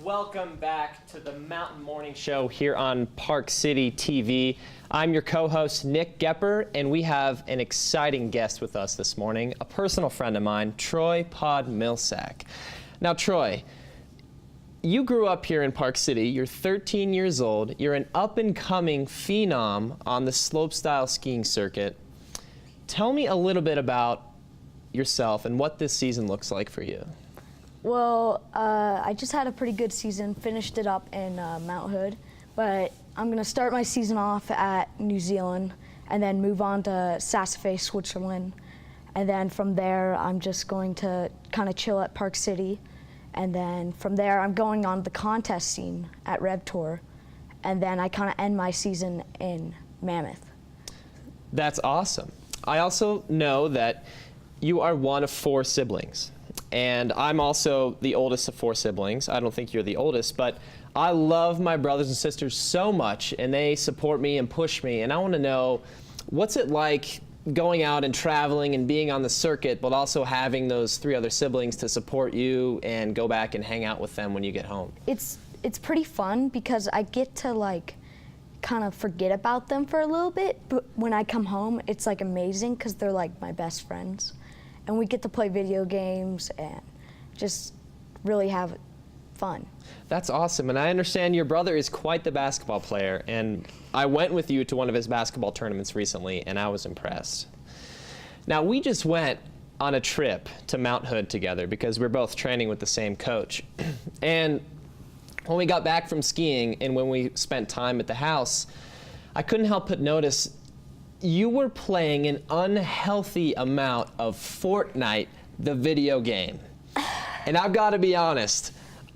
welcome back to the Mountain Morning Show here on Park City TV. I'm your co-host, Nick Goepper, and we have an exciting guest with us this morning, a personal friend of mine, Troy Pod Millsack. Now, Troy, you grew up here in Park City. You're 13 years old. You're an up-and-coming phenom on the slopestyle skiing circuit. Tell me a little bit about yourself and what this season looks like for you. Well, I just had a pretty good season, finished it up in Mount Hood, but I'm going to start my season off at New Zealand and then move on to Sassafay, Switzerland. And then from there, I'm just going to kind of chill at Park City. And then from there, I'm going on the contest scene at Rev Tour. And then I kind of end my season in Mammoth. That's awesome. I also know that you are one of 4 siblings. And I'm also the oldest of 4 siblings. I don't think you're the oldest, but I love my brothers and sisters so much, and they support me and push me. And I want to know, what's it like going out and traveling and being on the circuit, but also having those 3 other siblings to support you and go back and hang out with them when you get home? It's pretty fun because I get to like kind of forget about them for a little bit, but when I come home, it's like amazing because they're like my best friends. And we get to play video games and just really have fun. That's awesome. And I understand your brother is quite the basketball player. And I went with you to one of his basketball tournaments recently, and I was impressed. Now, we just went on a trip to Mount Hood together because we're both training with the same coach. And when we got back from skiing and when we spent time at the house, I couldn't help but notice you were playing an unhealthy amount of Fortnite, the video game. And I've got to be honest,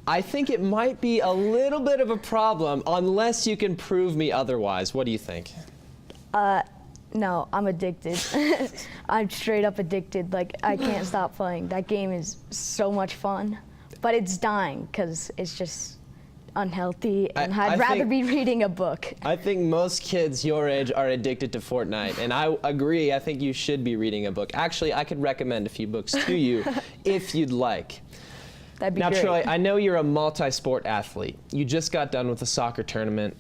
I think it might be a little bit of a problem unless you can prove me otherwise. What do you think? No, I'm addicted. I'm straight up addicted. Like, I can't stop playing. That game is so much fun, but it's dying because it's just unhealthy, and I'd rather be reading a book. I think most kids your age are addicted to Fortnite, and I agree. I think you should be reading a book. Actually, I could recommend a few books to you if you'd like. That'd be now, great. Troy, I know you're a multi-sport athlete. You just got done with a soccer tournament.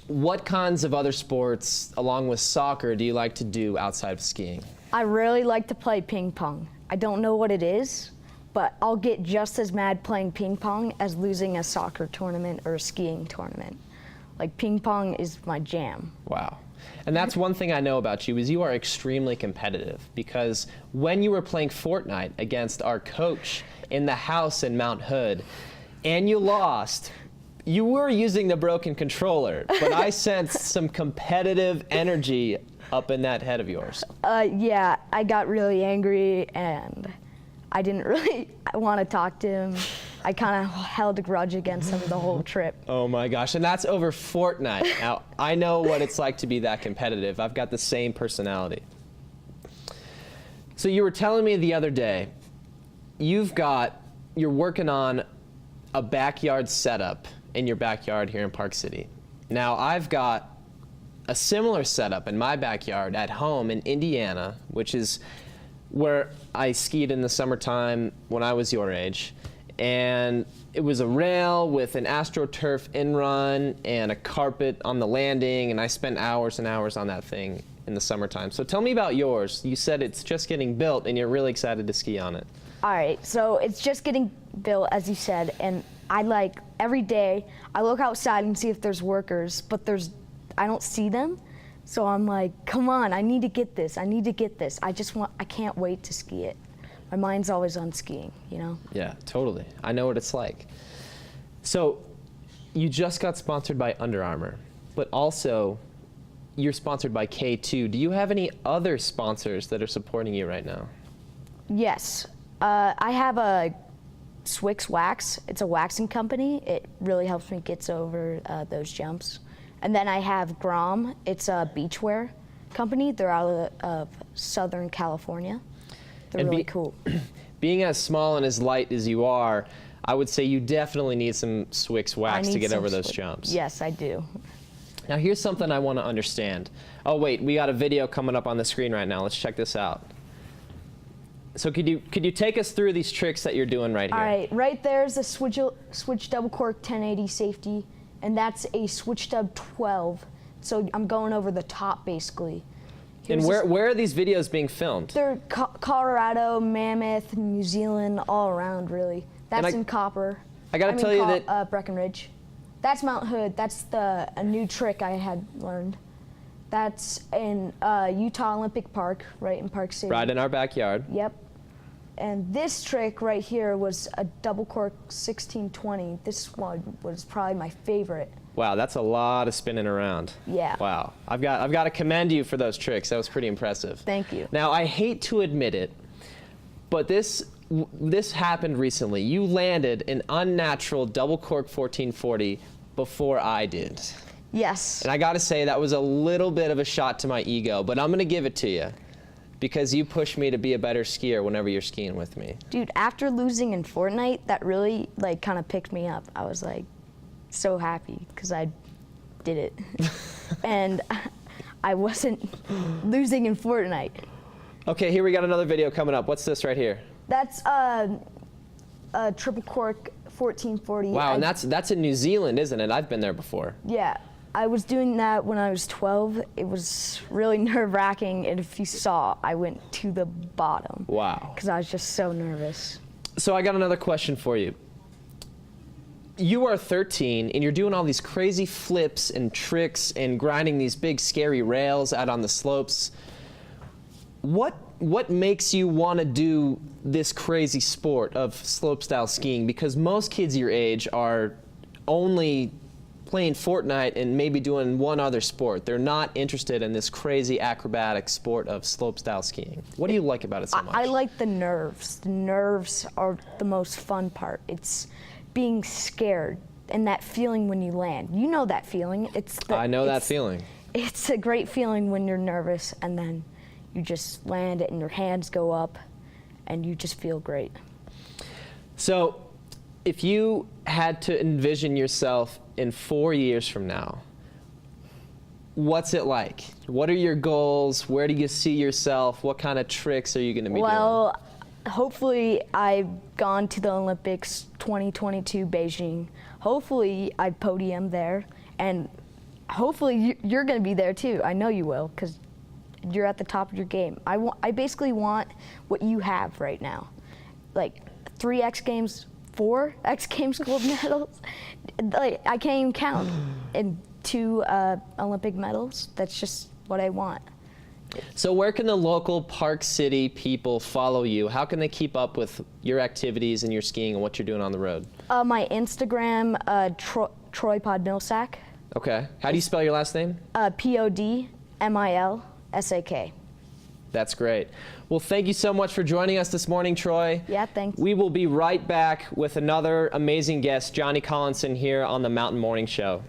What kinds of other sports, along with soccer, do you like to do outside of skiing? I really like to play ping pong. I don't know what it is, but I'll get just as mad playing ping pong as losing a soccer tournament or a skiing tournament. Like, ping pong is my jam. Wow. And that's one thing I know about you is you are extremely competitive, because when you were playing Fortnite against our coach in the house in Mount Hood and you lost, you were using the broken controller, but I sensed some competitive energy up in that head of yours. Yeah, I got really angry and I didn't really want to talk to him. I kind of held a grudge against him the whole trip. Oh my gosh, and that's over Fortnite. Now, I know what it's like to be that competitive. I've got the same personality. So you were telling me the other day, you're working on a backyard setup in your backyard here in Park City. Now, I've got a similar setup in my backyard at home in Indiana, which is where I skied in the summertime when I was your age. And it was a rail with an AstroTurf in-run and a carpet on the landing, and I spent hours and hours on that thing in the summertime. So tell me about yours. You said it's just getting built and you're really excited to ski on it. All right, so it's just getting built, as you said, and every day I look outside and see if there's workers, but I don't see them. So I'm like, come on, I need to get this. I need to get this. I can't wait to ski it. My mind's always on skiing, you know? Yeah, totally. I know what it's like. So you just got sponsored by Under Armour, but also you're sponsored by K2. Do you have any other sponsors that are supporting you right now? Yes. I have a Swix Wax. It's a waxing company. It really helps me get over those jumps. And then I have Grom. It's a beachwear company. They're out of Southern California. They're really cool. Being as small and as light as you are, I would say you definitely need some Swix Wax to get over those jumps. Yes, I do. Now here's something I want to understand. Oh wait, we got a video coming up on the screen right now. Let's check this out. So could you take us through these tricks that you're doing right here? All right, right there's a switch double cork 1080 safety, and that's a switch dub 12. So I'm going over the top basically. And where are these videos being filmed? They're Colorado, Mammoth, New Zealand, all around really. That's in Goepper. I gotta tell you that Breckenridge. That's Mount Hood. That's a new trick I had learned. That's in Utah Olympic Park, right in Park City. Right in our backyard. Yep. And this trick right here was a double cork 1620. This one was probably my favorite. Wow, that's a lot of spinning around. Yeah. Wow. I've got to commend you for those tricks. That was pretty impressive. Thank you. Now, I hate to admit it, but this happened recently. You landed an unnatural double cork 1440 before I did. Yes. And I got to say, that was a little bit of a shot to my ego, but I'm going to give it to you because you pushed me to be a better skier whenever you're skiing with me. Dude, after losing in Fortnite, that really like kind of picked me up. I was like so happy because I did it. And I wasn't losing in Fortnite. Okay, here we got another video coming up. What's this right here? That's a triple cork 1440. Wow, and that's in New Zealand, isn't it? I've been there before. Yeah, I was doing that when I was 12. It was really nerve-wracking, and if you saw, I went to the bottom. Wow. Because I was just so nervous. So I got another question for you. You are 13, and you're doing all these crazy flips and tricks and grinding these big, scary rails out on the slopes. What makes you want to do this crazy sport of slopestyle skiing? Because most kids your age are only playing Fortnite and maybe doing one other sport. They're not interested in this crazy acrobatic sport of slopestyle skiing. What do you like about it so much? I like the nerves. The nerves are the most fun part. It's being scared and that feeling when you land. You know that feeling. I know that feeling. It's a great feeling when you're nervous and then you just land it and your hands go up and you just feel great. So if you had to envision yourself in 4 years from now, what's it like? What are your goals? Where do you see yourself? What kind of tricks are you going to be doing? Well, hopefully I've gone to the Olympics 2022 Beijing. Hopefully I podium there, and hopefully you're going to be there too. I know you will, because you're at the top of your game. I basically want what you have right now, like 3 X Games, 4 X Games gold medals. Like I can't even count. And 2 Olympic medals. That's just what I want. So where can the local Park City people follow you? How can they keep up with your activities and your skiing and what you're doing on the road? My Instagram, Troy Pod Millsack. Okay. How do you spell your last name? POD MILSAK. That's great. Well, thank you so much for joining us this morning, Troy. Yeah, thanks. We will be right back with another amazing guest, Johnny Collinson, here on the Mountain Morning Show.